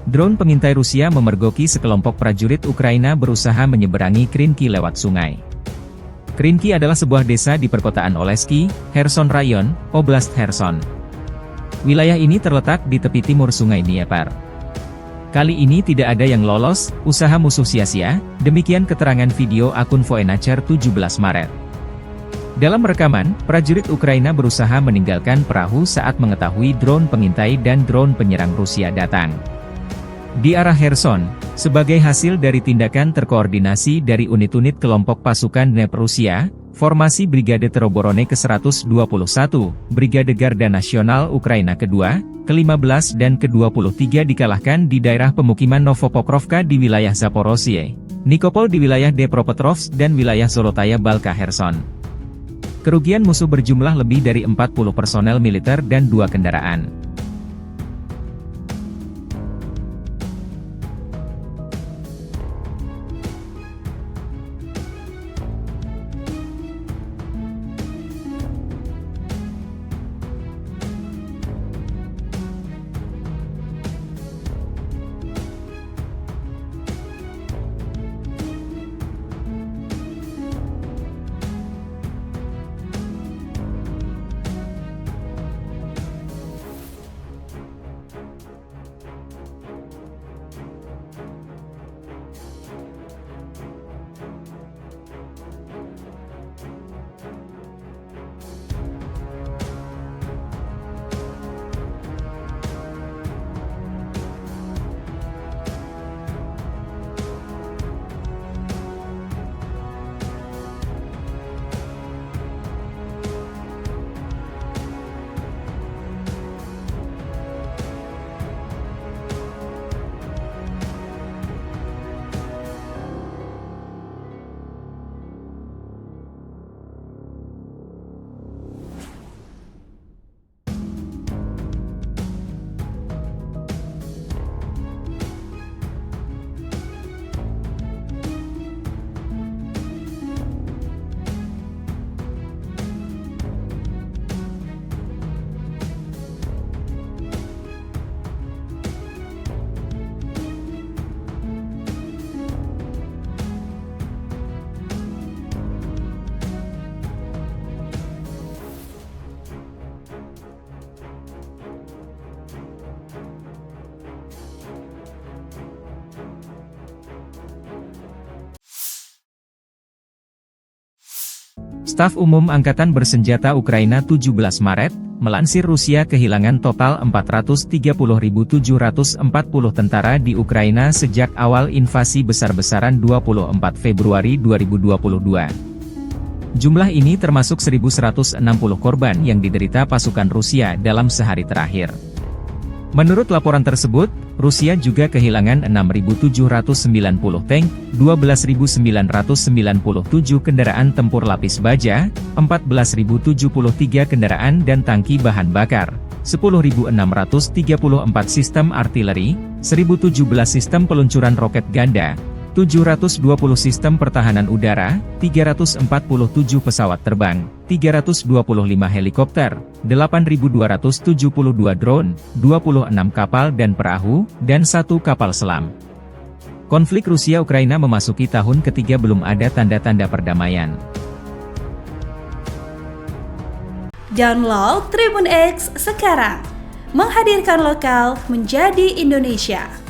Drone pengintai Rusia memergoki sekelompok prajurit Ukraina berusaha menyeberangi Krinky lewat sungai. Krinky adalah sebuah desa di perkotaan Oleski, Kherson Rayon, Oblast Kherson. Wilayah ini terletak di tepi timur sungai Dnieper. Kali ini tidak ada yang lolos, usaha musuh sia-sia, demikian keterangan video akun Voenacher 17 Maret. Dalam rekaman, prajurit Ukraina berusaha meninggalkan perahu saat mengetahui drone pengintai dan drone penyerang Rusia datang di arah Kherson, sebagai hasil dari tindakan terkoordinasi dari unit-unit kelompok pasukan Dnepr Rusia, formasi Brigade Teroborone ke-121, Brigade Garda Nasional Ukraina kedua, ke-15 dan ke-23 dikalahkan di daerah pemukiman Novopokrovka di wilayah Zaporozhye, Nikopol di wilayah Dnepropetrovsk dan wilayah Zolotaya Balka Kherson. Kerugian musuh berjumlah lebih dari 40 personel militer dan 2 kendaraan. Staf Umum Angkatan Bersenjata Ukraina 17 Maret, melansir Rusia kehilangan total 430.740 tentara di Ukraina sejak awal invasi besar-besaran 24 Februari 2022. Jumlah ini termasuk 1.160 korban yang diderita pasukan Rusia dalam sehari terakhir. Menurut laporan tersebut, Rusia juga kehilangan 6.790 tank, 12.997 kendaraan tempur lapis baja, 14.073 kendaraan dan tangki bahan bakar, 10.634 sistem artileri, 1.017 sistem peluncuran roket ganda, 720 sistem pertahanan udara, 347 pesawat terbang, 325 helikopter, 8.272 drone, 26 kapal dan perahu, dan 1 kapal selam. Konflik Rusia-Ukraina memasuki tahun ketiga belum ada tanda-tanda perdamaian. Download Tribun X sekarang, menghadirkan lokal menjadi Indonesia.